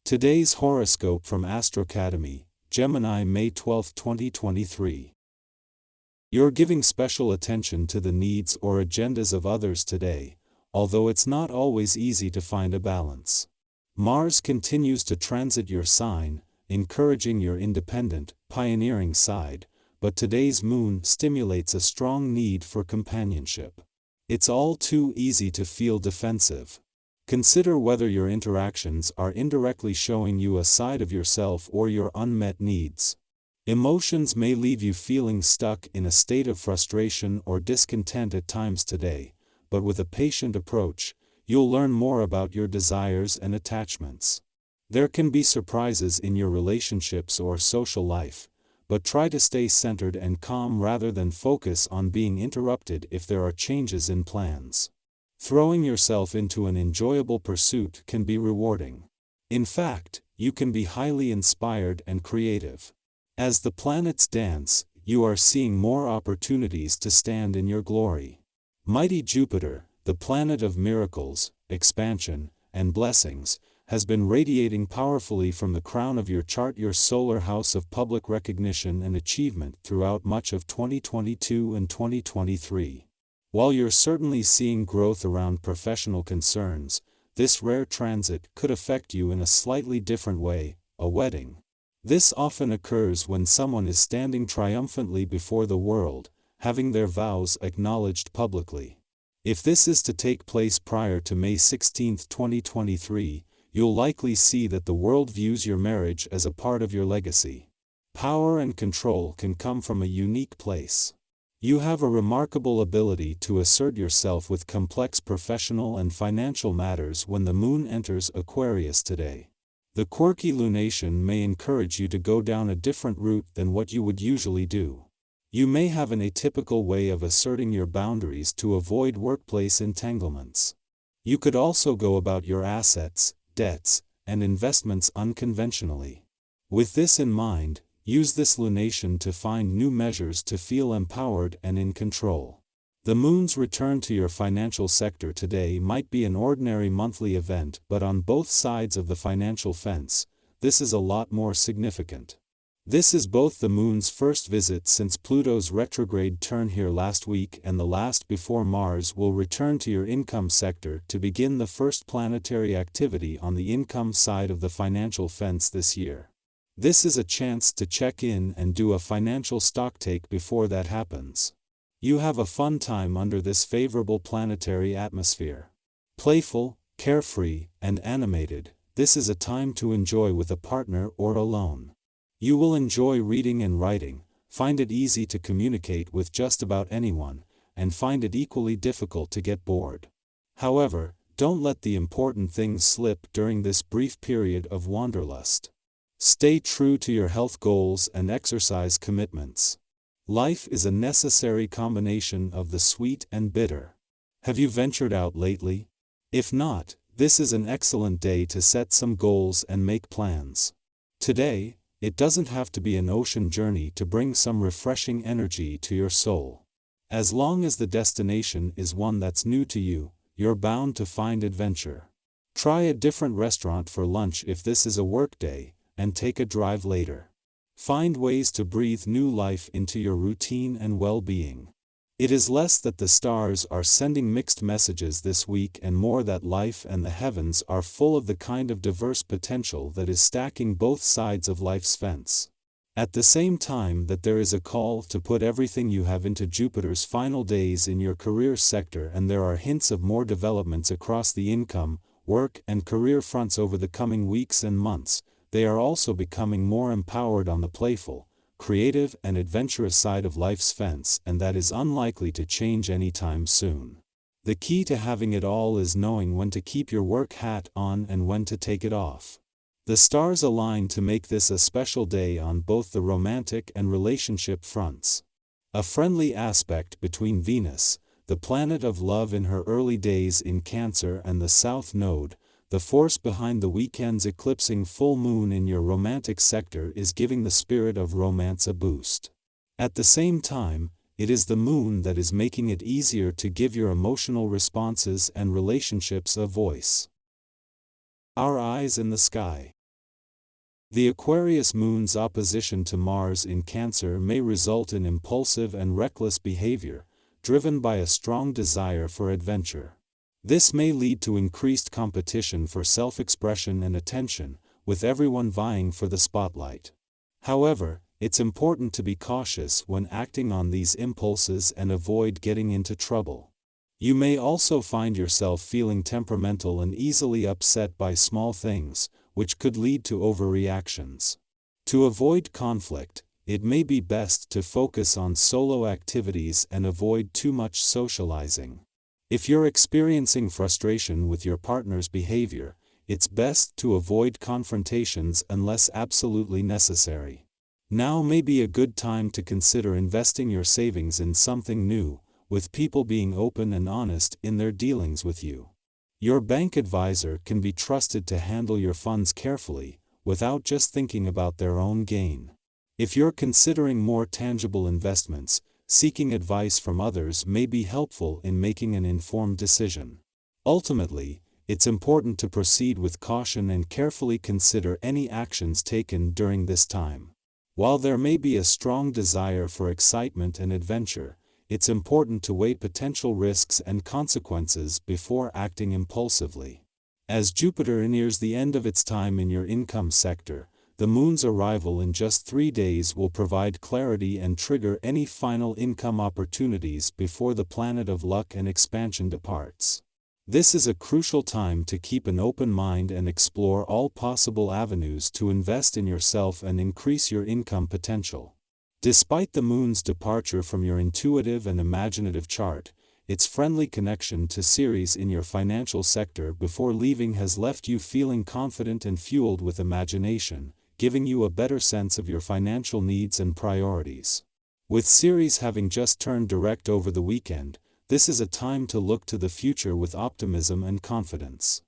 Today's horoscope from Astrocademy, Gemini, May 12, 2023. You're giving special attention to the needs or agendas of others today, although it's not always easy to find a balance. Mars continues to transit your sign, encouraging your independent, pioneering side, but today's moon stimulates a strong need for companionship. It's all too easy to feel defensive. Consider whether your interactions are indirectly showing you a side of yourself or your unmet needs. Emotions may leave you feeling stuck in a state of frustration or discontent at times today, but with a patient approach, you'll learn more about your desires and attachments. There can be surprises in your relationships or social life, but try to stay centered and calm rather than focus on being interrupted if there are changes in plans. Throwing yourself into an enjoyable pursuit can be rewarding. In fact, you can be highly inspired and creative. As the planets dance, you are seeing more opportunities to stand in your glory. Mighty Jupiter, the planet of miracles, expansion, and blessings, has been radiating powerfully from the crown of your chart, your solar house of public recognition and achievement, throughout much of 2022 and 2023. While you're certainly seeing growth around professional concerns, this rare transit could affect you in a slightly different way: a wedding. This often occurs when someone is standing triumphantly before the world, having their vows acknowledged publicly. If this is to take place prior to May 16, 2023, you'll likely see that the world views your marriage as a part of your legacy. Power and control can come from a unique place. You have a remarkable ability to assert yourself with complex professional and financial matters when the moon enters Aquarius today. The quirky lunation may encourage you to go down a different route than what you would usually do. You may have an atypical way of asserting your boundaries to avoid workplace entanglements. You could also go about your assets, debts, and investments unconventionally. With this in mind, use this lunation to find new measures to feel empowered and in control. The moon's return to your financial sector today might be an ordinary monthly event, but on both sides of the financial fence, this is a lot more significant. This is both the moon's first visit since Pluto's retrograde turn here last week and the last before Mars will return to your income sector to begin the first planetary activity on the income side of the financial fence this year. This is a chance to check in and do a financial stocktake before that happens. You have a fun time under this favorable planetary atmosphere. Playful, carefree, and animated, this is a time to enjoy with a partner or alone. You will enjoy reading and writing, find it easy to communicate with just about anyone, and find it equally difficult to get bored. However, don't let the important things slip during this brief period of wanderlust. Stay true to your health goals and exercise commitments. Life is a necessary combination of the sweet and bitter. Have you ventured out lately? If not, this is an excellent day to set some goals and make plans. Today, it doesn't have to be an ocean journey to bring some refreshing energy to your soul. As long as the destination is one that's new to you, you're bound to find adventure. Try a different restaurant for lunch if this is a work day, and take a drive later. Find ways to breathe new life into your routine and well-being. It is less that the stars are sending mixed messages this week and more that life and the heavens are full of the kind of diverse potential that is stacking both sides of life's fence. At the same time that there is a call to put everything you have into Jupiter's final days in your career sector, and there are hints of more developments across the income, work, and career fronts over the coming weeks and months, they are also becoming more empowered on the playful, creative, and adventurous side of life's fence, and that is unlikely to change anytime soon. The key to having it all is knowing when to keep your work hat on and when to take it off. The stars align to make this a special day on both the romantic and relationship fronts. A friendly aspect between Venus, the planet of love in her early days in Cancer, and the South Node, the force behind the weekend's eclipsing full moon in your romantic sector, is giving the spirit of romance a boost. At the same time, it is the moon that is making it easier to give your emotional responses and relationships a voice. Our eyes in the sky. The Aquarius moon's opposition to Mars in Cancer may result in impulsive and reckless behavior, driven by a strong desire for adventure. This may lead to increased competition for self-expression and attention, with everyone vying for the spotlight. However, it's important to be cautious when acting on these impulses and avoid getting into trouble. You may also find yourself feeling temperamental and easily upset by small things, which could lead to overreactions. To avoid conflict, it may be best to focus on solo activities and avoid too much socializing. If you're experiencing frustration with your partner's behavior, it's best to avoid confrontations unless absolutely necessary. Now may be a good time to consider investing your savings in something new, with people being open and honest in their dealings with you. Your bank advisor can be trusted to handle your funds carefully, without just thinking about their own gain. If you're considering more tangible investments, seeking advice from others may be helpful in making an informed decision. Ultimately, it's important to proceed with caution and carefully consider any actions taken during this time. While there may be a strong desire for excitement and adventure, it's important to weigh potential risks and consequences before acting impulsively. As Jupiter nears the end of its time in your income sector, the moon's arrival in just 3 days will provide clarity and trigger any final income opportunities before the planet of luck and expansion departs. This is a crucial time to keep an open mind and explore all possible avenues to invest in yourself and increase your income potential. Despite the moon's departure from your intuitive and imaginative chart, its friendly connection to Ceres in your financial sector before leaving has left you feeling confident and fueled with imagination, giving you a better sense of your financial needs and priorities. With Ceres having just turned direct over the weekend, this is a time to look to the future with optimism and confidence.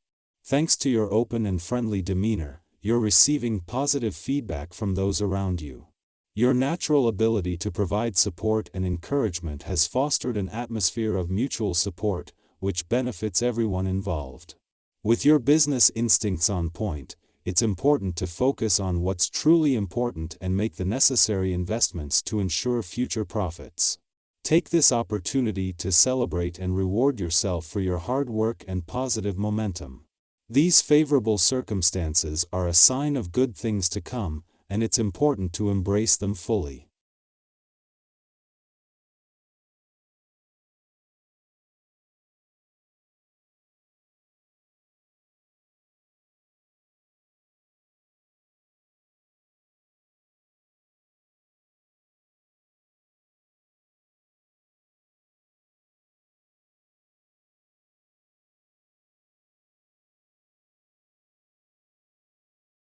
Thanks to your open and friendly demeanor, you're receiving positive feedback from those around you. Your natural ability to provide support and encouragement has fostered an atmosphere of mutual support, which benefits everyone involved. With your business instincts on point, it's important to focus on what's truly important and make the necessary investments to ensure future profits. Take this opportunity to celebrate and reward yourself for your hard work and positive momentum. These favorable circumstances are a sign of good things to come, and it's important to embrace them fully.